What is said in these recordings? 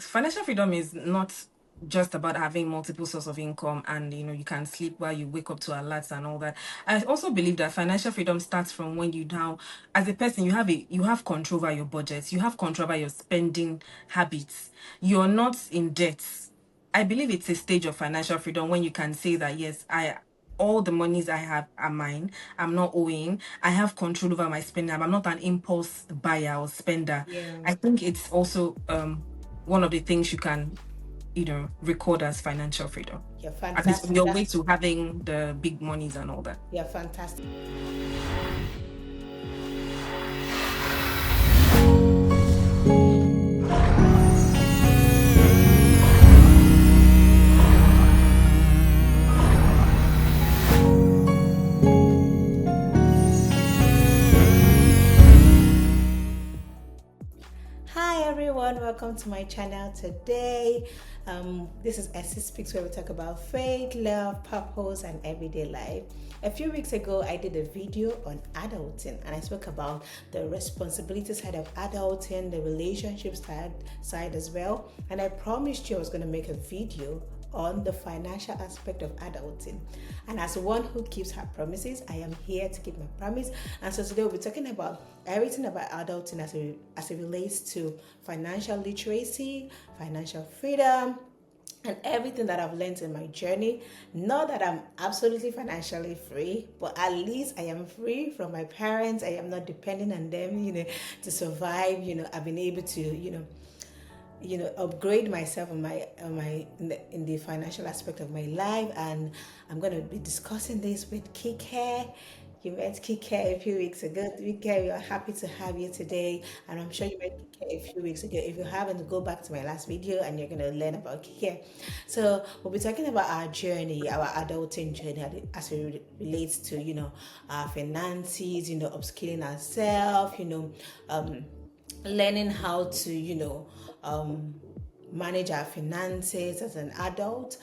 financial freedom is not just about having multiple sources of income and you can sleep while you wake up to alerts and all that. I also believe that financial freedom starts from when you now, as a person, you have control over your budget, you have control over your spending habits, you're not in debt. I believe it's a stage of financial freedom when you can say that yes, I all the monies I have are mine. I'm not owing. I have control over my spending. I'm not an impulse buyer or spender. Yeah. I think it's also one of the things you can, record as financial freedom. You're At least on fantastic. your way to having the big monies and all that. You're fantastic. Hi everyone, welcome to my channel today. This is Essie Speaks, where we talk about faith, love, purpose, and everyday life. A few weeks ago, I did a video on adulting, and I spoke about the responsibility side of adulting, the relationship side as well. And I promised you I was going to make a video on the financial aspect of adulting. And as one who keeps her promises, I am here to keep my promise. And so today we'll be talking about everything about adulting as it relates to financial literacy, financial freedom, and everything that I've learned in my journey. Not that I'm absolutely financially free, but at least I am free from my parents. I am not depending on them, to survive. I've been able to, upgrade myself in the financial aspect of my life. And I'm going to be discussing this with Kike. You met Kike a few weeks ago. Kike, we are happy to have you today, and I'm sure you met Kike a few weeks ago. If you haven't, go back to my last video and you're going to learn about Kike. So we'll be talking about our journey, our adulting journey, as it relates to our finances, upskilling ourselves, learning how to manage our finances as an adult.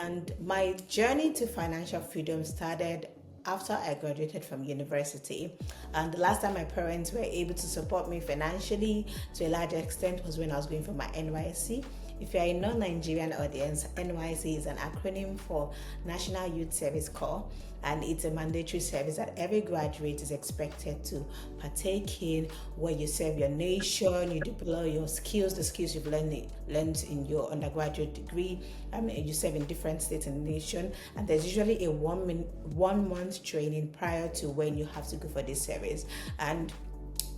And my journey to financial freedom started after I graduated from university. And the last time my parents were able to support me financially to a large extent was when I was going for my NYSC. If you're a non-Nigerian audience, NYSC is an acronym for National Youth Service Corps, and it's a mandatory service that every graduate is expected to partake in, where you serve your nation, you deploy your skills, the skills you've learned in your undergraduate degree. You serve in different states in the nation, and there's usually a 1 month training prior to when you have to go for this service. And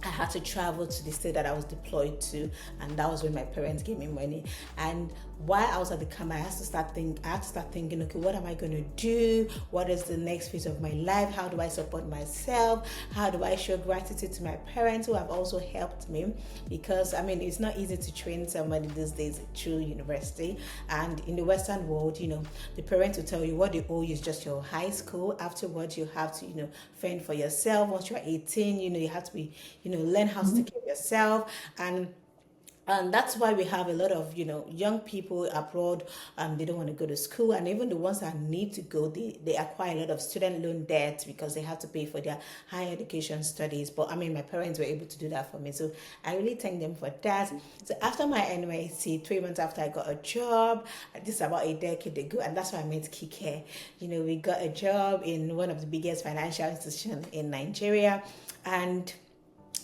I had to travel to the state that I was deployed to, and that was when my parents gave me money. And while I was at the camp, I had to start thinking, okay, what am I going to do? What is the next phase of my life? How do I support myself? How do I show gratitude to my parents who have also helped me? Because it's not easy to train somebody these days through university. And in the Western world, the parents will tell you what they owe you is just your high school. Afterwards, you have to, fend for yourself. Once you're 18, you have to be, learn how to take care of yourself. And that's why we have a lot of young people abroad. They don't want to go to school, and even the ones that need to go, they acquire a lot of student loan debt because they have to pay for their higher education studies. But my parents were able to do that for me, so I really thank them for that. So after my NYC, 3 months after, I got a job. This is about a decade ago, and that's why I met Kike. We got a job in one of the biggest financial institutions in Nigeria, and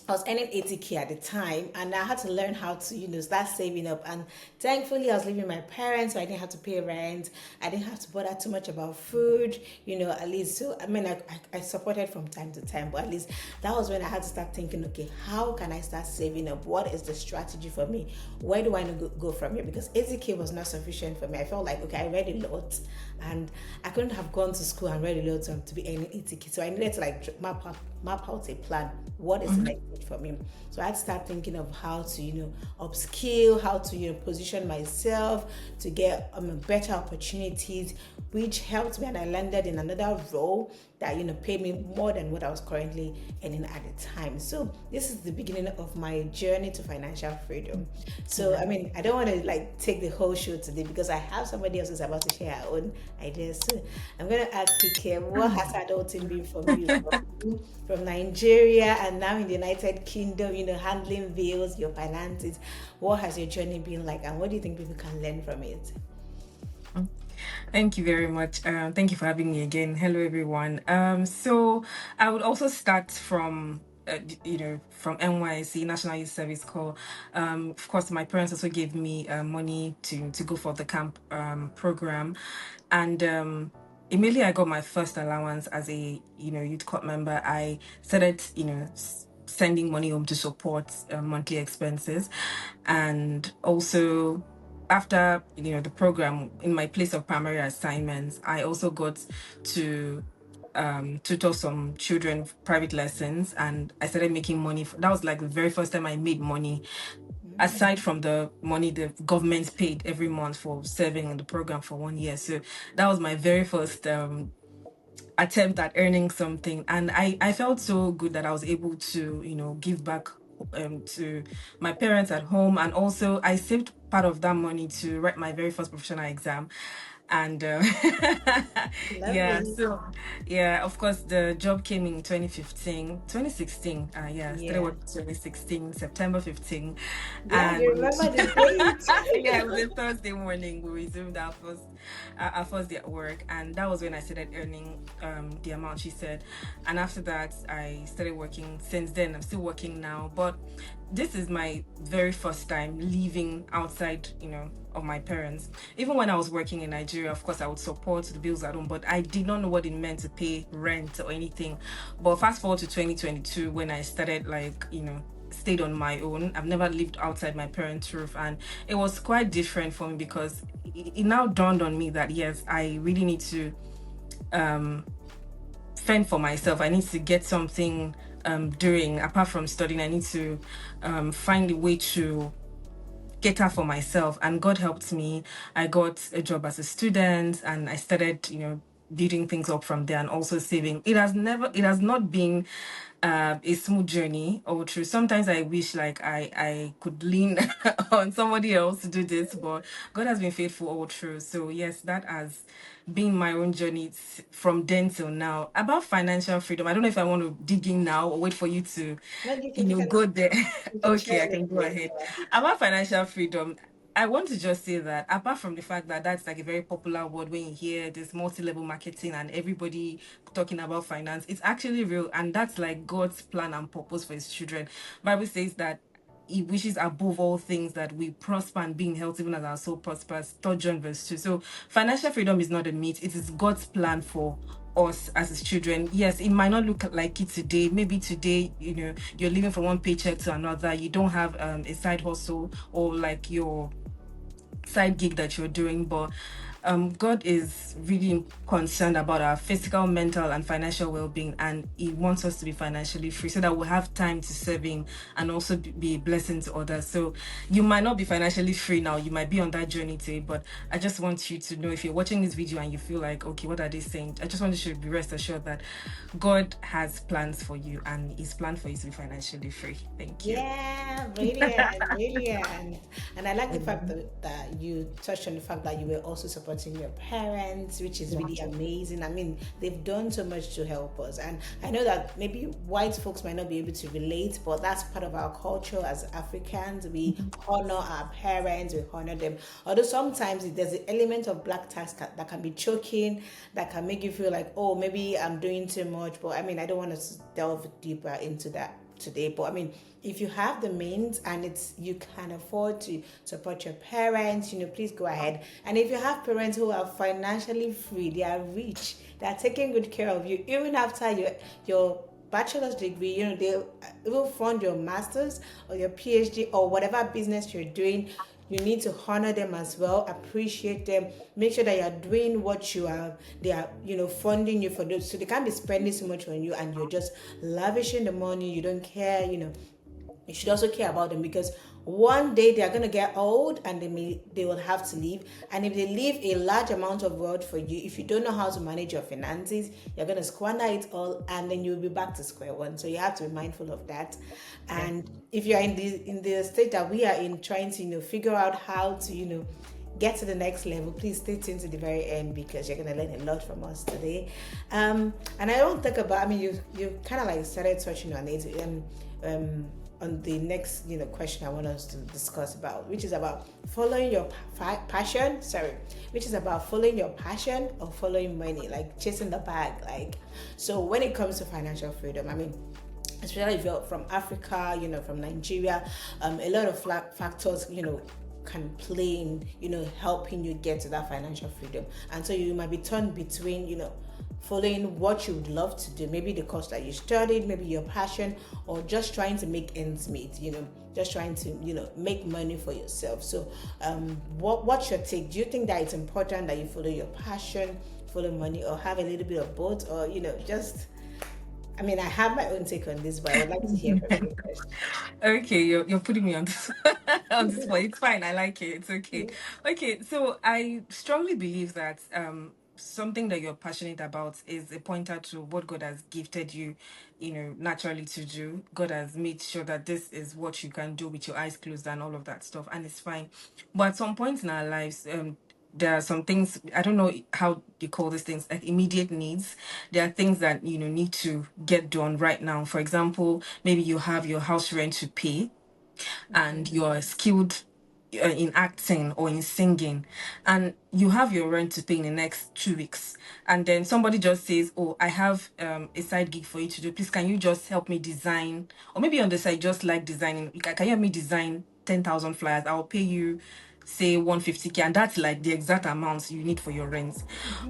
I was earning 80K at the time, and I had to learn how to, start saving up. And thankfully, I was living with my parents, so I didn't have to pay rent. I didn't have to bother too much about food, at least. So, I supported from time to time, but at least that was when I had to start thinking, okay, how can I start saving up? What is the strategy for me? Where do I go from here? Because 80K was not sufficient for me. I felt like, okay, I read a lot, and I couldn't have gone to school and read a lot to be earning 80K. So I needed to map out a plan. What is the next stage for me? So I had to start thinking of how to, upskill, how to, position myself to get better opportunities, which helped me. And I landed in another role that paid me more than what I was currently earning at the time. So this is the beginning of my journey to financial freedom. So Yeah. I mean, I don't want to like take the whole show today because I have somebody else who's about to share her own ideas. So I'm going to ask Kike, what has adulting been from you? From Nigeria and now in the United Kingdom, handling bills, your finances. What has your journey been like, and what do you think people can learn from it? Thank you very much. Thank you for having me again. Hello, everyone. So I would also start from, from NYSC, National Youth Service Corps. Of course, my parents also gave me money to go for the camp program, and immediately I got my first allowance as a youth corps member. I started sending money home to support monthly expenses, and also after the program in my place of primary assignments, I also got to tutor some children private lessons, and I started making money. That was like the very first time I made money, aside from the money the government paid every month for serving in the program for 1 year. So that was my very first attempt at earning something, and I felt so good that I was able to give back to my parents at home. And also I saved part of that money to write my very first professional exam. And yeah, Lovely. so yeah, of course the job came in 2015, 2016. Yeah, started Yeah. working 2016 September 15. Yeah, you And remember the date? yeah, it was a Thursday morning. We resumed our first day at work, and that was when I started earning the amount she said. And after that, I started working. Since then, I'm still working now, but this is my very first time leaving outside, of my parents. Even when I was working in Nigeria, of course, I would support the bills at home, but I did not know what it meant to pay rent or anything. But fast forward to 2022, when I started, like, stayed on my own. I've never lived outside my parents' roof, and it was quite different for me because it now dawned on me that yes, I really need to um fend for myself. I need to get something doing apart from studying. I need to find a way to cater for myself, and God helped me. I got a job as a student, and I started building things up from there, and also saving. It has not been a smooth journey all through. Sometimes I wish like I could lean on somebody else to do this, but God has been faithful all through. So yes, that has been my own journey from then till now. About financial freedom, I don't know if I want to dig in now or wait for you to No, you can go there. you can share Okay, I a can little go bit. ahead. About financial freedom, I want to just say that apart from the fact that that's like a very popular word when you hear this multi-level marketing and everybody talking about finance, it's actually real, and that's like God's plan and purpose for his children. Bible says that he wishes above all things that we prosper and be in health even as our soul prospers. 3rd John verse 2. So financial freedom is not a myth. It is God's plan for us as his children. Yes, it might not look like it today. Maybe today, you're living from one paycheck to another. You don't have a side hustle or like your side gig that you're doing, but God is really concerned about our physical, mental, and financial well-being, and He wants us to be financially free so that we'll have time to serve Him and also be a blessing to others. So you might not be financially free now; you might be on that journey today. But I just want you to know, if you're watching this video and you feel like, okay, what are they saying? I just want you to be rest assured that God has plans for you, and His plan for you to be financially free. Thank you. Yeah, brilliant, brilliant. And I like the fact that you touched on the fact that you were also supporting your parents, which is really amazing. I mean, they've done so much to help us. And I know that maybe white folks might not be able to relate, but that's part of our culture as Africans. We honor our parents, we honor them. Although sometimes there's an element of black tax that can be choking, that can make you feel like, oh, maybe I'm doing too much. But I mean, I don't want to delve deeper into that today, but I mean, if you have the means and it's you can afford to support your parents, please go ahead. And if you have parents who are financially free, they are rich, they are taking good care of you even after your bachelor's degree, they will fund your master's or your PhD or whatever business you're doing. You need to honor them as well, appreciate them, make sure that you're doing what you are, they are, funding you for those. So they can't be spending so much on you and you're just lavishing the money, you don't care. You should also care about them, because One day they are going to get old and they will have to leave. And if they leave a large amount of wealth for you, if you don't know how to manage your finances, you're going to squander it all, and then you'll be back to square one. So you have to be mindful of that. Yeah. And if you're in the state that we are in, trying to figure out how to get to the next level, please stay tuned to the very end, because you're going to learn a lot from us today. And I won't talk about, I mean, you kind of like started touching on it. On the next question I want us to discuss about, which is about following your passion. Sorry, which is about following your passion or following money, like chasing the bag. Like, so when it comes to financial freedom, I mean, especially if you're from Africa, from Nigeria, a lot of factors, can play in, helping you get to that financial freedom. And so you might be torn between, following what you would love to do, maybe the course that you studied, maybe your passion, or just trying to make ends meet, just trying to, make money for yourself. So what's your take? Do you think that it's important that you follow your passion, follow money, or have a little bit of both, or just, I mean, I have my own take on this, but I would like to hear from you first. Okay, you're putting me on this on this one. It's fine. I like it. It's okay. Okay, so I strongly believe that something that you're passionate about is a pointer to what God has gifted you, naturally to do. God has made sure that this is what you can do with your eyes closed and all of that stuff, and it's fine. But at some point in our lives, there are some things, I don't know how you call these things, like immediate needs. There are things that need to get done right now. For example, maybe you have your house rent to pay, and you're skilled in acting or in singing, and you have your rent to pay in the next 2 weeks, and then somebody just says, oh, I have a side gig for you to do, please can you just help me design, or maybe on the side just like designing, can you help me design 10,000 flyers, I'll pay you say 150K, and that's like the exact amount you need for your rent.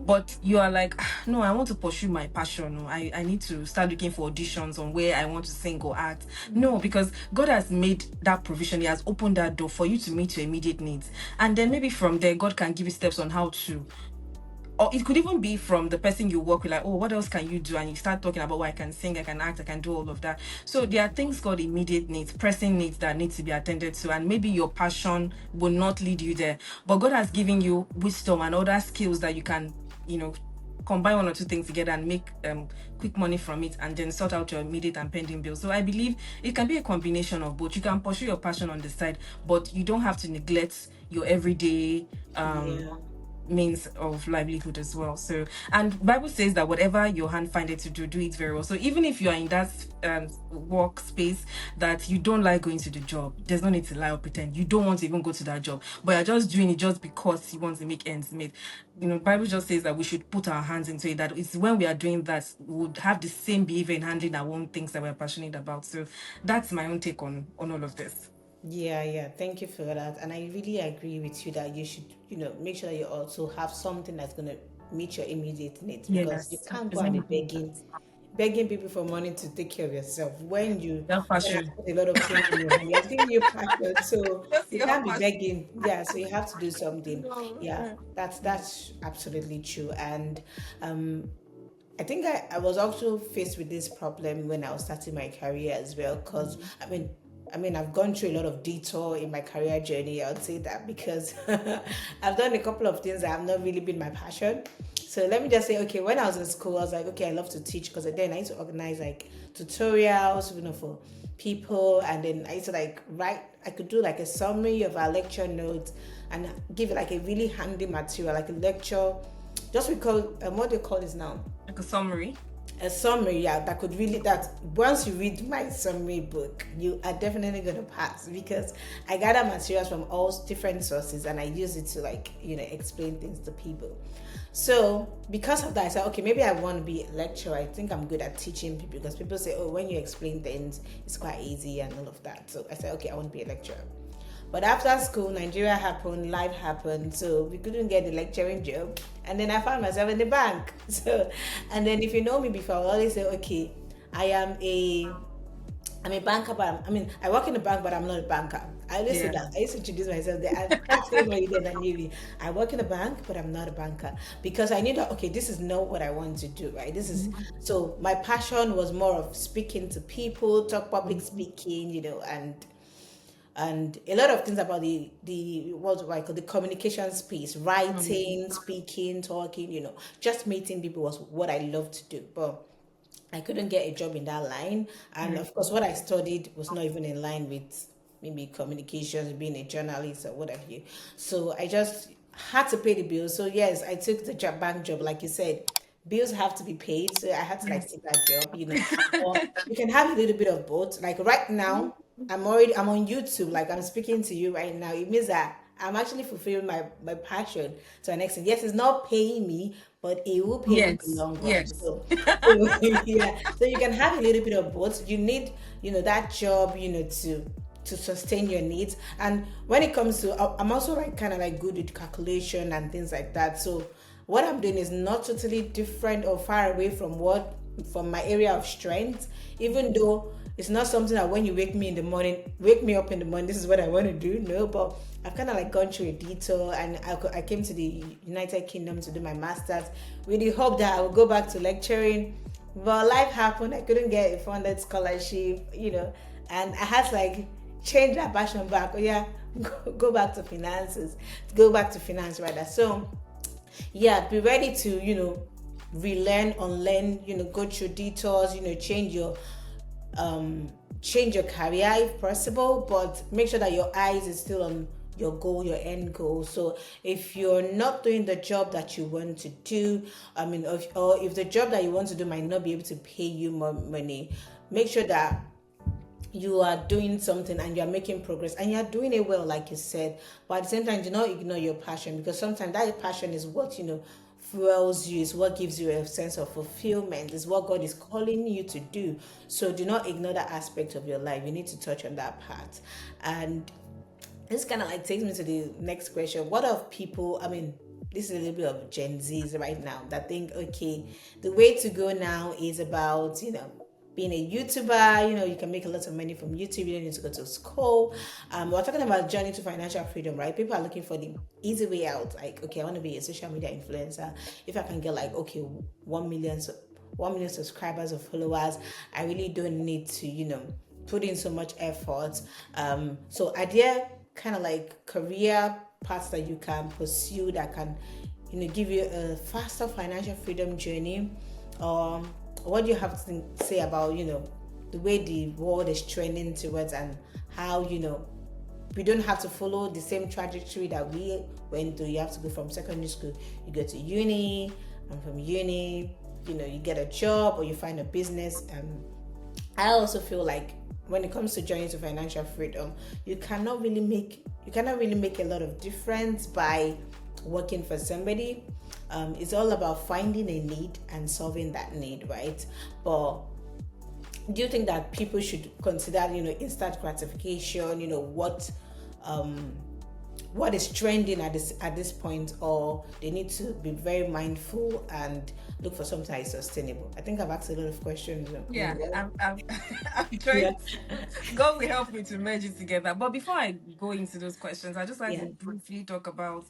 But you are like, "Ah, no, I want to pursue my passion. No, I need to start looking for auditions on where I want to sing or act." No, because God has made that provision. He has opened that door for you to meet your immediate needs. And then maybe from there, God can give you steps on how to, or it could even be from the person you work with, like, oh, what else can you do? And you start talking about, well, I can sing, I can act, I can do all of that. So there are things called immediate needs, pressing needs that need to be attended to, and maybe your passion will not lead you there, but God has given you wisdom and other skills that you can, combine one or two things together and make quick money from it, and then sort out your immediate and pending bills. So I believe it can be a combination of both. You can pursue your passion on the side, but you don't have to neglect your everyday Yeah. means of livelihood as well. So, and Bible says that whatever your hand findeth to do, do it very well. So even if you are in that workspace that you don't like going to the job, there's no need to lie or pretend you don't want to even go to that job, but you're just doing it just because you want to make ends meet. Bible just says that we should put our hands into it, that it's when we are doing that we would have the same behavior in handling our own things that we're passionate about. So that's my own take on all of this. Yeah, yeah. Thank you for that. And I really agree with you that you should, make sure that you also have something that's going to meet your immediate needs, because you Yes, can't go it's and not be important. begging people for money to take care of yourself when That God has passion. put a lot of things in your hand. He has given you passion, so Just you your can't be passion. begging. Yeah, so you have to do something. No. Yeah, that's absolutely true. And I think I was also faced with this problem when I was starting my career as well. Because I mean, I've gone through a lot of detour in my career journey. I would say that because I've done a couple of things that have not really been my passion. So let me just say, okay, when I was in school, I was like, okay, I love to teach, because then I used to organize like tutorials, for people, and then I used to like write. I could do like a summary of our lecture notes and give it like a really handy material, like a lecture. Just we call what do you call this now? Like a summary. A summary, yeah, that could really, that once you read my summary book, you are definitely going to pass, because I gather materials from all different sources and I use it to like explain things to people. So because of that, I said, okay, maybe I want to be a lecturer. I think I'm good at teaching people, because people say, oh, when you explain things, it's quite easy and all of that. So I said, okay, I want to be a lecturer. But after school, Nigeria happened, life happened, so we couldn't get the lecturing job. And then I found myself in the bank. So, and then if you know me before, I will always say, okay, I'm a banker, but I work in a bank, but I'm not a banker. I always say Yeah. that. I used to introduce myself there. I asked anybody then I knew me. I work in a bank, but I'm not a banker, because I knew that, okay, this is not what I want to do, right? So my passion was more of speaking to people, talk public speaking, and and a lot of things about the what do I call the communication space, writing, speaking, talking, just meeting people was what I love to do. But I couldn't get a job in that line. And Mm. of course, what I studied was not even in line with maybe communications, being a journalist or whatever. So I just had to pay the bills. So yes, I took the bank job, like you said. Bills have to be paid, so I had to like Yes. take that job. Or you can have a little bit of both. Like right now, I'm on YouTube, like I'm speaking to you right now. It means that I'm actually fulfilling my passion to an extent. Yes, it's not paying me, but it will pay me in the Yes. long run. Yes. So yeah. So you can have a little bit of both. You need, that job, to sustain your needs. And when it comes to, I'm also like kind of like good with calculation and things like that. So what I'm doing is not totally different or far away from my area of strength, even though it's not something that when you wake me up in the morning, this is what I want to do. No, but I've kind of like gone through a detour, and I came to the United Kingdom to do my master's with the hope that I would go back to lecturing. But life happened. I couldn't get a funded scholarship, and I had to like change that passion back. Oh yeah, go back to finances, go back to finance rather. So yeah, be ready to relearn, unlearn, go through detours, change your career if possible, but make sure that your eyes is still on your goal, your end goal. So if you're not doing the job that you want to do, or if the job that you want to do might not be able to pay you more money, make sure that you are doing something and you're making progress and you're doing it well, like you said. But at the same time, do not ignore your passion, because sometimes that passion is what fuels you, is what gives you a sense of fulfillment, is what God is calling you to do. So do not ignore that aspect of your life. You need to touch on that part. And this kind of like takes me to the next question. What of people, this is a little bit of Gen Zs right now that think, okay, the way to go now is about, being a YouTuber. You can make a lot of money from YouTube. You don't need to go to school. We're talking about journey to financial freedom, right? People are looking for the easy way out. Like, okay, I want to be a social media influencer. If I can get like, okay, 1 million subscribers or followers, I really don't need to, put in so much effort. So are there kind of like career paths that you can pursue that can, give you a faster financial freedom journey? What do you have to say about, the way the world is trending towards, and how, we don't have to follow the same trajectory that we went through. You have to go from secondary school, you go to uni, and from uni, you get a job or you find a business. I also feel like when it comes to journey to financial freedom, you cannot really make a lot of difference by working for somebody. It's all about finding a need and solving that need, right? But do you think that people should consider, instant gratification? What is trending at this point, or they need to be very mindful and look for something that is sustainable? I think I've asked a lot of questions. Yeah, I'm Yeah. trying. God will help me to merge it together. But before I go into those questions, I just like Yeah. to briefly talk about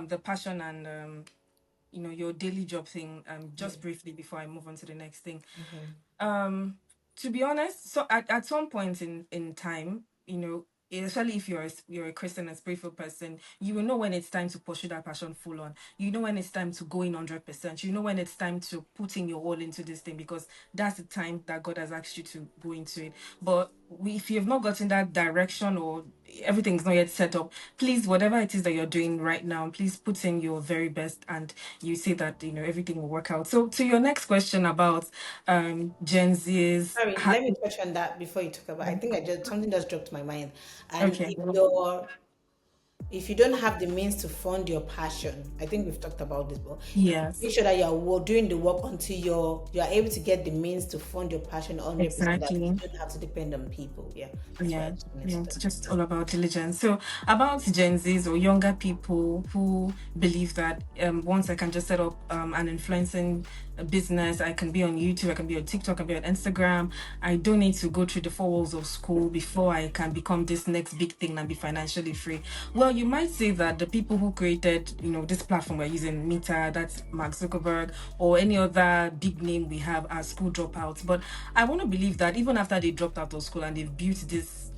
the passion and your daily job thing, Yeah. just briefly before I move on to the next thing. Um, to be honest, so at some point in time, especially if you're a Christian and spiritual person, you will know when it's time to pursue that passion full on. You know when it's time to go in 100%. You know when it's time to put in your all into this thing, because that's the time that God has asked you to go into it. But if you have not gotten that direction, or everything's not yet set up, please, whatever it is that you're doing right now, please put in your very best, and you see that everything will work out. So to your next question about Gen Z's Sorry, let me touch on that before you talk about. I think I just something just dropped my mind. And okay. if you don't have the means to fund your passion, I think we've talked about this, but Yes, make sure that you're doing the work until you're able to get the means to fund your passion 100%, that you exactly. don't have to depend on people. Yeah, that's what I Yeah, just wanted yeah, to it's touch on just that. all about diligence. So, about Gen Zs or younger people who believe that once I can just set up an influencing business, I can be on YouTube, I can be on TikTok, I can be on Instagram. I don't need to go through the four walls of school before I can become this next big thing and be financially free. Well, you might say that the people who created, this platform we're using, Meta, that's Mark Zuckerberg, or any other big name we have, are school dropouts. But I want to believe that even after they dropped out of school and they've built this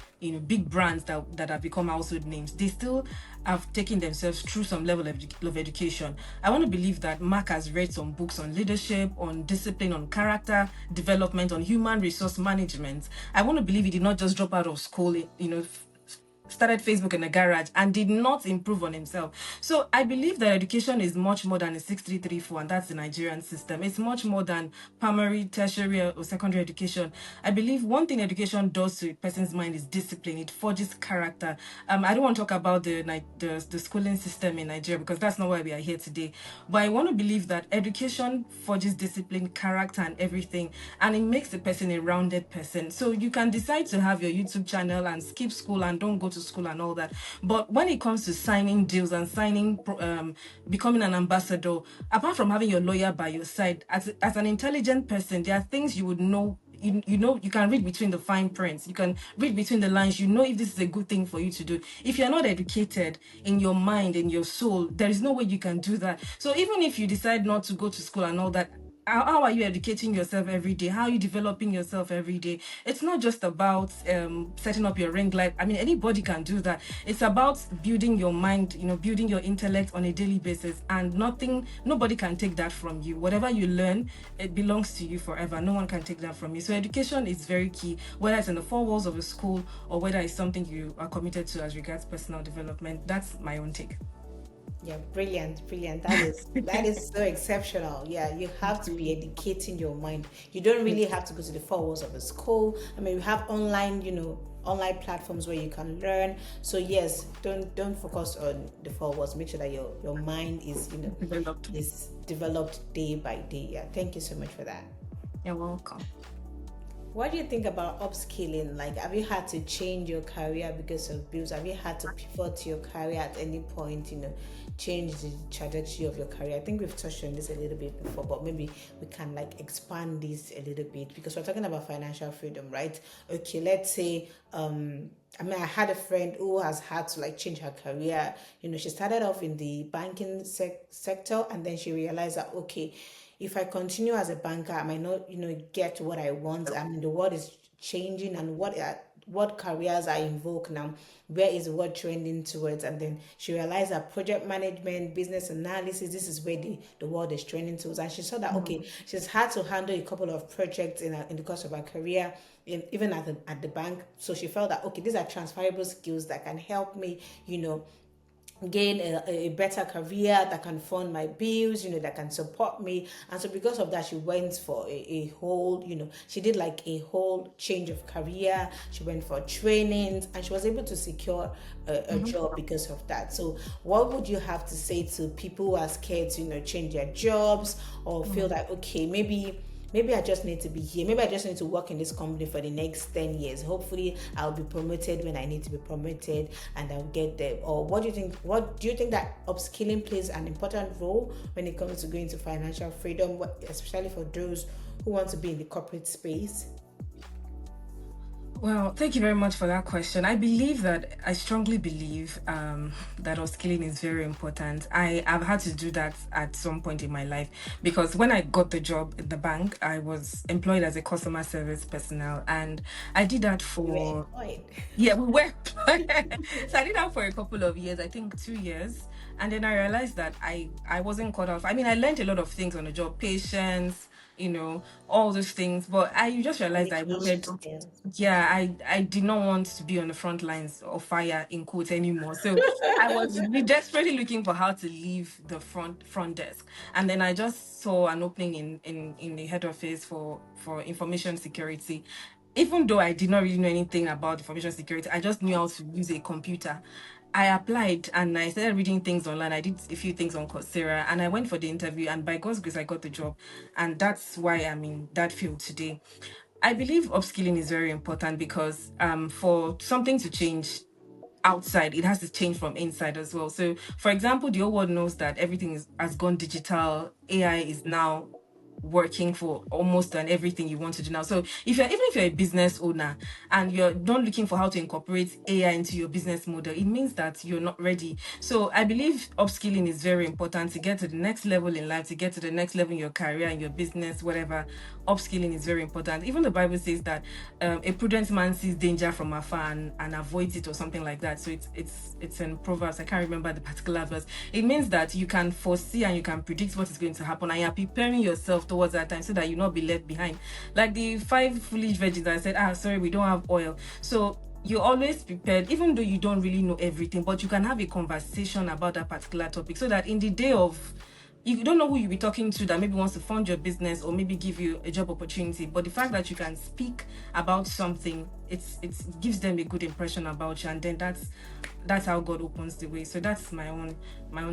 big brands that have become household names, they still have taken themselves through some level of education. I want to believe that Mark has read some books on leadership, on discipline, on character development, on human resource management. I want to believe he did not just drop out of school, started Facebook in a garage and did not improve on himself. So I believe that education is much more than a 6334, and that's the Nigerian system. It's much more than primary, tertiary, or secondary education. I believe one thing education does to a person's mind is discipline. It forges character. I don't want to talk about the schooling system in Nigeria because that's not why we are here today. But I want to believe that education forges discipline, character, and everything, and it makes the person a rounded person. So you can decide to have your YouTube channel and skip school and don't go to school and all that. But when it comes to signing deals and becoming an ambassador, apart from having your lawyer by your side, as an intelligent person, there are things you would know. You can read between the fine prints. You can read between the lines. You know if this is a good thing for you to do. If you're not educated in your mind, in your soul, there is no way you can do that. So even if you decide not to go to school and all that, how are you educating yourself every day? How are you developing yourself every day? It's not just about setting up your ring light. I mean, anybody can do that. It's about building your mind, building your intellect on a daily basis, and nobody can take that from you. Whatever you learn, it belongs to you forever. No one can take that from you. So education is very key, whether it's in the four walls of a school or whether it's something you are committed to as regards personal development. That's my own take. Yeah, brilliant, brilliant. That is so exceptional. Yeah, you have to be educating your mind. You don't really have to go to the four walls of a school. I mean, we have online, online platforms where you can learn. So yes, don't focus on the four walls. Make sure that your mind is Developed. is developed day by day. Yeah, thank you so much for that. You're welcome. What do you think about upskilling? Like, have you had to change your career because of bills? Have you had to pivot your career at any point, change the trajectory of your career? I think we've touched on this a little bit before, but maybe we can like expand this a little bit because we're talking about financial freedom, right? Okay, let's say, I mean, I had a friend who has had to like change her career. She started off in the banking sector and then she realized that, okay, if I continue as a banker, I might not, get what I want. I mean, the world is changing, and what careers are in vogue now? Where is the world trending towards? And then she realized that project management, business analysis, this is where the world is trending towards. And she saw that okay, she's had to handle a couple of projects in the course of her career. Even at the bank, so she felt that okay, these are transferable skills that can help me, gain a better career that can fund my bills, that can support me. And so because of that, she went for a whole, she did like a whole change of career. She went for trainings and she was able to secure a job because of that. So what would you have to say to people who are scared to, change their jobs or feel like, okay, maybe I just need to be here. Maybe I just need to work in this company for the next 10 years. Hopefully, I'll be promoted when I need to be promoted and I'll get there. Or what do you think? What do you think that upskilling plays an important role when it comes to going to financial freedom, especially for those who want to be in the corporate space? Well, thank you very much for that question. I strongly believe that upskilling is very important. I've had to do that at some point in my life because when I got the job in the bank, I was employed as a customer service personnel, and I did that You were for employed. yeah, we were. So I did that for a couple of years, I think 2 years. And then I realized that I wasn't cut off. I mean, I learned a lot of things on the job, patience, all those things. But I just realized I Communication wanted, skills. yeah, I did not want to be on the front lines of fire in quotes anymore. So I was really desperately looking for how to leave the front desk. And then I just saw an opening in the head office for information security. Even though I did not really know anything about information security, I just knew how to use a computer. I applied and I started reading things online. I did a few things on Coursera and I went for the interview, and by God's grace I got the job, and that's why I'm in that field today. I believe upskilling is very important because for something to change outside, it has to change from inside as well. So for example, the whole world knows that everything has gone digital. AI is now working for almost on everything you want to do now. So if you're a business owner and you're not looking for how to incorporate AI into your business model, it means that you're not ready. So I believe upskilling is very important to get to the next level in life, to get to the next level in your career, in your business, whatever. Upskilling is very important. Even the Bible says that a prudent man sees danger from afar and avoids it, or something like that. So it's in Proverbs. I can't remember the particular verse. It means that you can foresee and you can predict what is going to happen, and you're preparing yourself towards that time so that you not be left behind. Like the five foolish virgins, I said, sorry, we don't have oil. So you're always prepared, even though you don't really know everything, but you can have a conversation about that particular topic, so that in the day of, you don't know who you'll be talking to that maybe wants to fund your business or maybe give you a job opportunity, but the fact that you can speak about something, it gives them a good impression about you, and then that's how God opens the way. So that's my own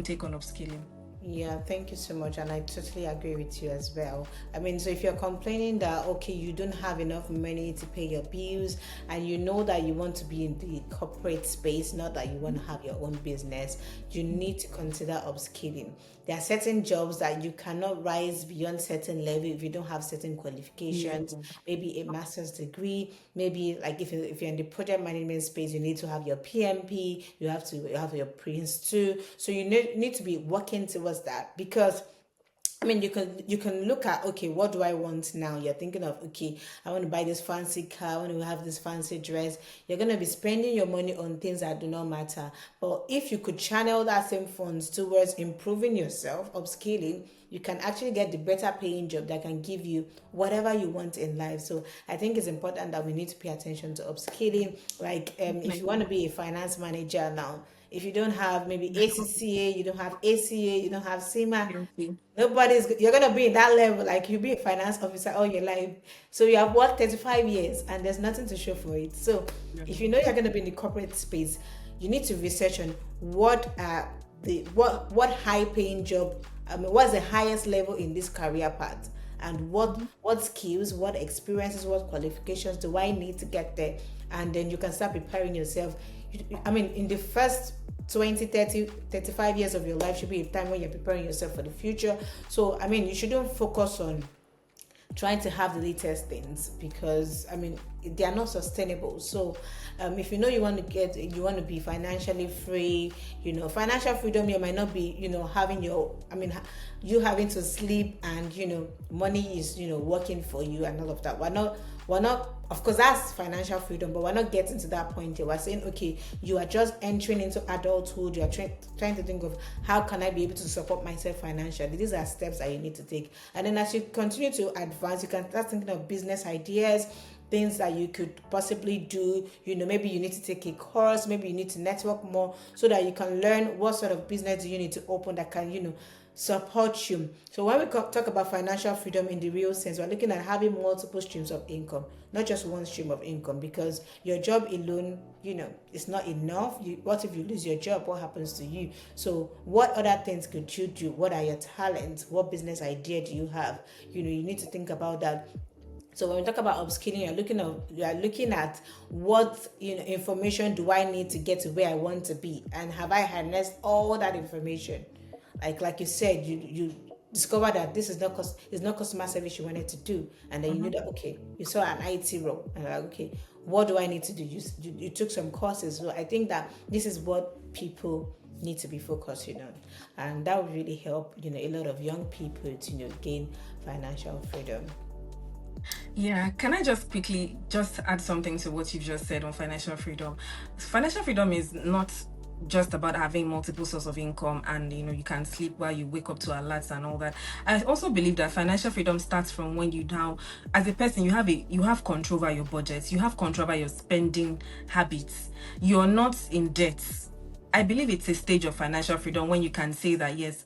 take on upskilling. Yeah, thank you so much. And I totally agree with you as well. I mean, so if you're complaining that, okay, you don't have enough money to pay your bills, and you know that you want to be in the corporate space, not that you want to have your own business, you need to consider upskilling. There are certain jobs that you cannot rise beyond certain level if you don't have certain Yeah. qualifications, maybe a master's degree, maybe like if you're in the project management space, you need to have your PMP, you have your Prince too. So you need to be working towards that, because I mean, you can look at, okay, what do I want now? You're thinking of, okay, I want to buy this fancy car, I want to have this fancy dress. You're gonna be spending your money on things that do not matter. But if you could channel that same funds towards improving yourself, upscaling, you can actually get the better paying job that can give you whatever you want in life. So I think it's important that we need to pay attention to upscaling. Like if you want to be a finance manager now, if you don't have maybe ACCA, you don't have ACA, you don't have SEMA, Okay. you're gonna be in that level, like you'll be a finance officer all your life. So you have worked 35 years and there's nothing to show for it. So Yeah. if you know you're gonna be in the corporate space, you need to research on what high paying job, I mean, what's the highest level in this career path, and what skills, what experiences, what qualifications do I need to get there. And then you can start preparing yourself. I mean, in the first 20, 30, 35 years of your life should be a time when you're preparing yourself for the future. So I mean, you shouldn't focus on trying to have the latest things, because I mean, they are not sustainable. So if you know you want to be financially free, financial freedom, you might not be, having you having to sleep, and money is, working for you and all of that. We're not, of course, that's financial freedom, but we're not getting to that point here. We're saying, okay, you are just entering into adulthood. You are trying to think of, how can I be able to support myself financially? These are steps that you need to take. And then as you continue to advance, you can start thinking of business ideas, things that you could possibly do. Maybe you need to take a course, maybe you need to network more, so that you can learn what sort of business do you need to open that can, support you. So when we talk about financial freedom in the real sense, we're looking at having multiple streams of income, not just one stream of income, because your job alone, is not enough. What if you lose your job? What happens to you? So what other things could you do? What are your talents? What business idea do you have? You need to think about that. So when we talk about upskilling, you're looking at what information do I need to get to where I want to be, and have I harnessed all that information? Like you said, you discover that this is not it's not customer service you wanted to do, and then you knew that, okay, you saw an IT role, and like, okay, what do I need to do? You took some courses. So I think that this is what people need to be focusing on, and that would really help a lot of young people to gain financial freedom. Yeah, can I just quickly just add something to what you've just said on financial freedom? Financial freedom is not just about having multiple sources of income, and you can sleep while you wake up to alerts and all that. I also believe that financial freedom starts from when you now, as a person, you have control over your budget, you have control over your spending habits, you're not in debt. I believe it's a stage of financial freedom when you can say that, yes,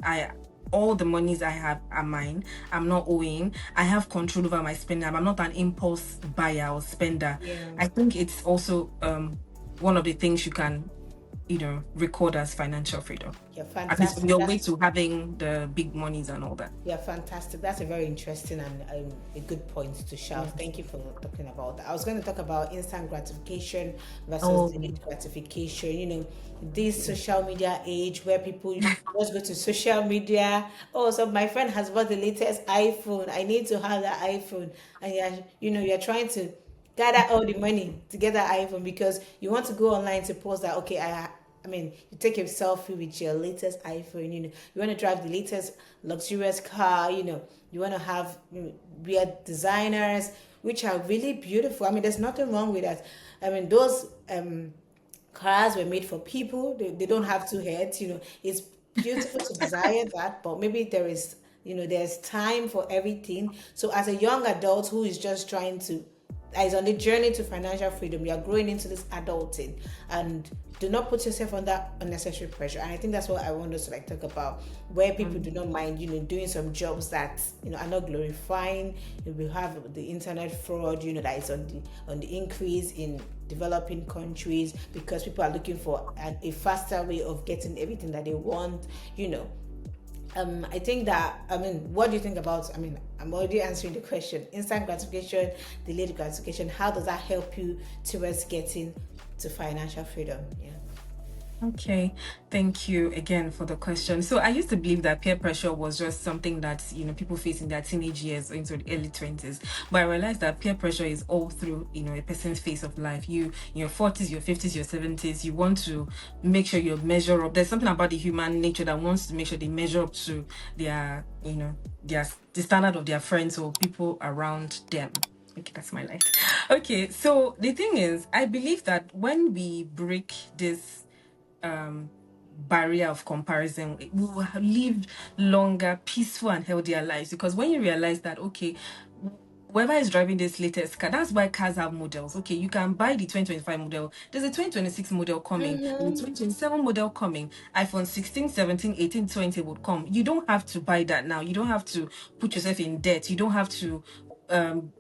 all the monies I have are mine. I'm not owing. I have control over my spending. I'm not an impulse buyer or spender. Yeah. I think it's also one of the things you can record as financial freedom? Yeah, At least on fantastic. your way to having the big monies and all that. Yeah, fantastic. That's a very interesting and a good point to Yeah. shout. Thank you for talking about that. I was going to talk about instant gratification versus Oh, delayed gratification. This social media age where people just go to social media. Oh, so my friend has bought the latest iPhone. I need to have that iPhone. And you're trying to gather all the money to get that iPhone because you want to go online to post that, okay, I mean, you take a selfie with your latest iPhone, you want to drive the latest luxurious car, you want to have weird designers, which are really beautiful. I mean, there's nothing wrong with that. I mean, those cars were made for people. They don't have two heads, it's beautiful to desire that, but maybe there's time for everything. So as a young adult who is just trying to is on the journey to financial freedom, you are growing into this adulting, and do not put yourself under unnecessary pressure. And I think that's what I want us to talk about, where people do not mind doing some jobs that are not glorifying. We have the internet fraud that is on the increase in developing countries because people are looking for a faster way of getting everything that they want. I think that, what do you think about, I'm already answering the question. Instant gratification, delayed gratification, how does that help you towards getting to financial freedom? Yeah. okay. Thank you again for the question. So I used to believe that peer pressure was just something that, people face in their teenage years or into the early 20s. But I realized that peer pressure is all through, a person's phase of life. You, in your 40s, your 50s, your 70s, you want to make sure you measure up. There's something about the human nature that wants to make sure they measure up to their, the standard of their friends or people around them. Okay, that's my light. Okay, so the thing is, I believe that when we break this barrier of comparison, we will live longer, peaceful, and healthier lives. Because when you realize that, okay, whoever is driving this latest car, that's why cars have models. Okay, you can buy the 2025 model. There's a 2026 model coming, there's a 2027 model coming, iPhone 16, 17, 18, 20 would come. You don't have to buy that now. You don't have to put yourself in debt. You don't have to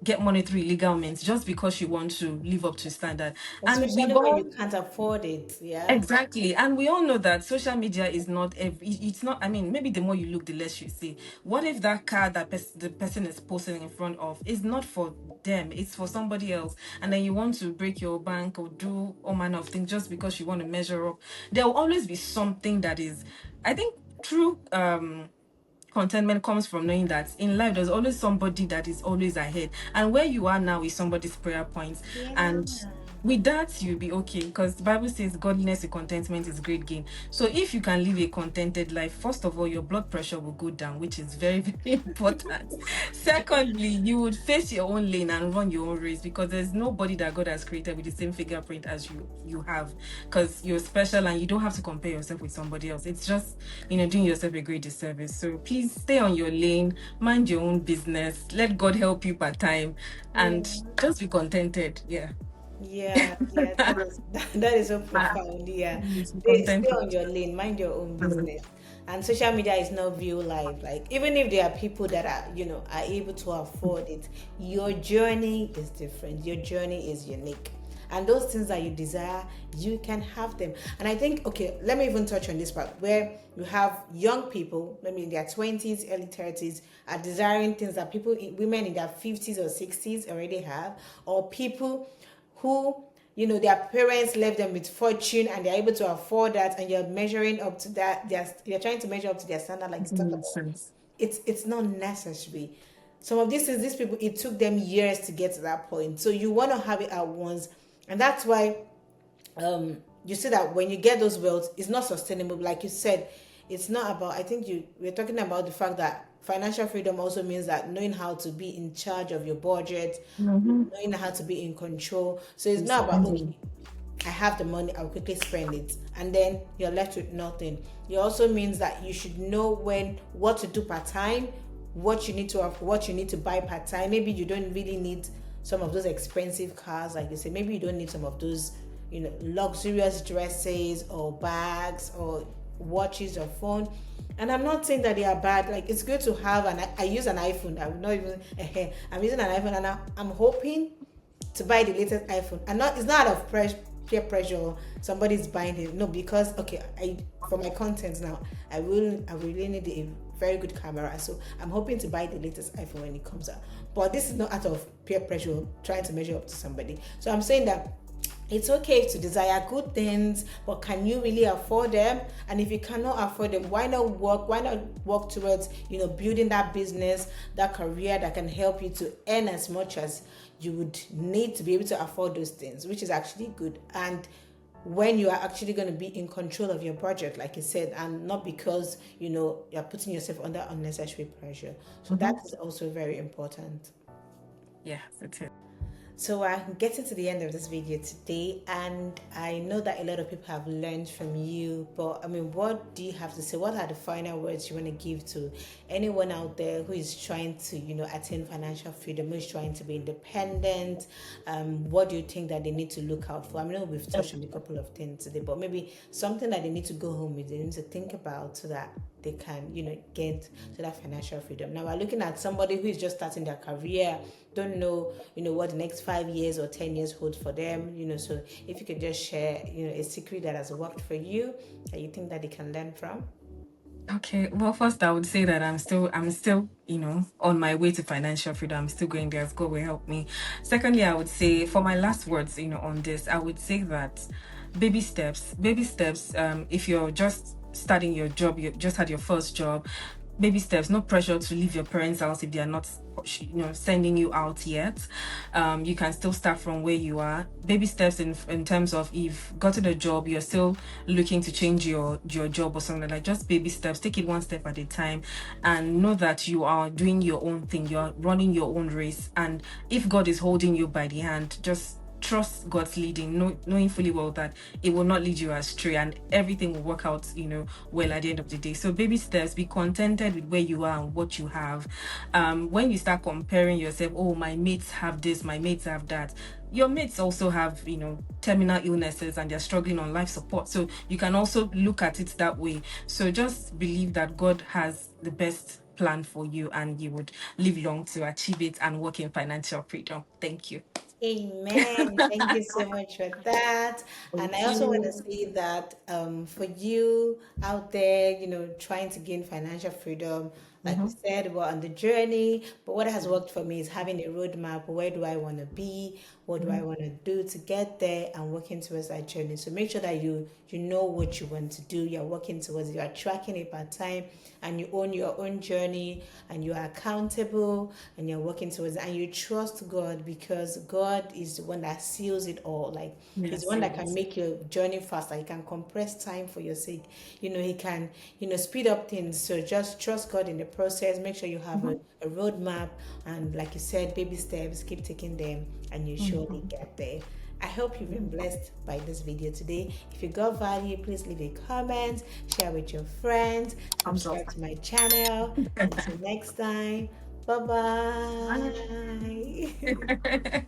get money through illegal means just because you want to live up to standard. And we Especially when all you can't afford it. Yeah. exactly. And we all know that social media is not it's not, maybe the more you look, the less you see. What if that car that the person is posting in front of is not for them, it's for somebody else, and then you want to break your bank or do all manner of things just because you want to measure up? There will always be something that is, I think, true contentment comes from knowing that in life there's always somebody that is always ahead, and where you are now is somebody's prayer points. Yeah. And with that you'll be okay, because the Bible says godliness with contentment is great gain. So if you can live a contented life, first of all, your blood pressure will go down, which is very very important. Secondly, you would face your own lane and run your own race, because there's nobody that God has created with the same fingerprint as you have, because you're special and you don't have to compare yourself with somebody else. It's just doing yourself a great disservice. So please stay on your lane, mind your own business, let God help you part time, Yeah. and just be contented. Yeah. Yeah, yeah, that is so profound. Yeah, Be stay contented. on your lane, mind your own business. And social media is not real life. Like, even if there are people that are able to afford it, your journey is different. Your journey is unique, and those things that you desire, you can have them. And I think, okay, let me even touch on this part where you have young people, maybe in their 20s, early 30s, are desiring things that women in their 50s or 60s already have, or people who their parents left them with fortune and they're able to afford that, and you're measuring up to that. You're trying to measure up to their standard, like you talk Makes about. sense. It's not necessary. Some of these things, these people, it took them years to get to that point, so you want to have it at once. And that's why you see that when you get those wealth, it's not sustainable. Like you said, it's not about, I think we're talking about the fact that financial freedom also means that knowing how to be in charge of your budget, Mm-hmm. knowing how to be in control. So it's not about, Spending. okay, I have the money, I'll quickly spend it, and then you're left with nothing. It also means that you should know what to do part time, what you need to buy part time. Maybe you don't really need some of those expensive cars, like you say. Maybe you don't need some of those, luxurious dresses or bags or watches or phone. And I'm not saying that they are bad. Like, it's good to have, and I use an iPhone. I'm not even I'm using an iPhone, and I'm hoping to buy the latest iPhone. And it's not out of peer pressure, somebody's buying it. No, because okay, I for my content now, I really need a very good camera. So I'm hoping to buy the latest iPhone when it comes out. But this is not out of peer pressure trying to measure up to somebody. So I'm saying that it's okay to desire good things, but can you really afford them? And if you cannot afford them, why not work towards, building that business, that career that can help you to earn as much as you would need to be able to afford those things, which is actually good. And when you are actually going to be in control of your budget, like you said, and not because you're putting yourself under unnecessary pressure. So that is also very important. Yes, it is. So I'm getting to the end of this video today, and I know that a lot of people have learned from you. But I mean, what do you have to say? What are the final words you want to give to anyone out there who is trying to, attain financial freedom, who is trying to be independent? What do you think that they need to look out for? I mean, we've touched on a couple of things today, but maybe something that they need to go home with, they need to think about so that they can, get to that financial freedom. Now we're looking at somebody who is just starting their career, don't know, what the next 5 years or 10 years hold for them, so if you could just share, a secret that has worked for you that you think that they can learn from. Okay, well, first I would say that I'm still, on my way to financial freedom. I'm still going there. As God will help me. Secondly, I would say for my last words, on this, I would say that baby steps. If you're just starting your job, you just had your first job, baby steps. No pressure to leave your parents' house if they are not, sending you out yet. You can still start from where you are. Baby steps in terms of if you've gotten a job, you're still looking to change your job or something like. Just baby steps. Take it one step at a time, and know that you are doing your own thing. You're running your own race, and if God is holding you by the hand, just trust God's leading, knowing fully well that it will not lead you astray, and everything will work out, well at the end of the day. So baby steps, be contented with where you are and what you have. When you start comparing yourself, oh, my mates have this, my mates have that, your mates also have, terminal illnesses and they're struggling on life support. So you can also look at it that way. So just believe that God has the best plan for you, and you would live long to achieve it and work in financial freedom. Thank you. Amen. Thank you so much for that. And I Thank also want to you. say that for you out there, trying to gain financial freedom, like we Mhm. said, we're on the journey. But what has worked for me is having a roadmap. Where do I want to be? What do I Mhm. want to do to get there, and working towards that journey? So make sure that you know what you want to do. You're working towards it. You are tracking it by time, and you own your own journey, and you are accountable, and you're working towards it, and you trust God, because God is the one that seals it all. Like He's the Yes, one that can yes. make your journey faster. He can compress time for your sake. He can speed up things. So just trust God in the process. Make sure you have Mhm. a roadmap, and like you said, baby steps. Keep taking them, and you surely Mhm. get there. I hope you've been blessed by this video today. If you got value, please leave a comment, share with your friends, Thumbs up. subscribe to my channel. Until next time, bye bye. Bye.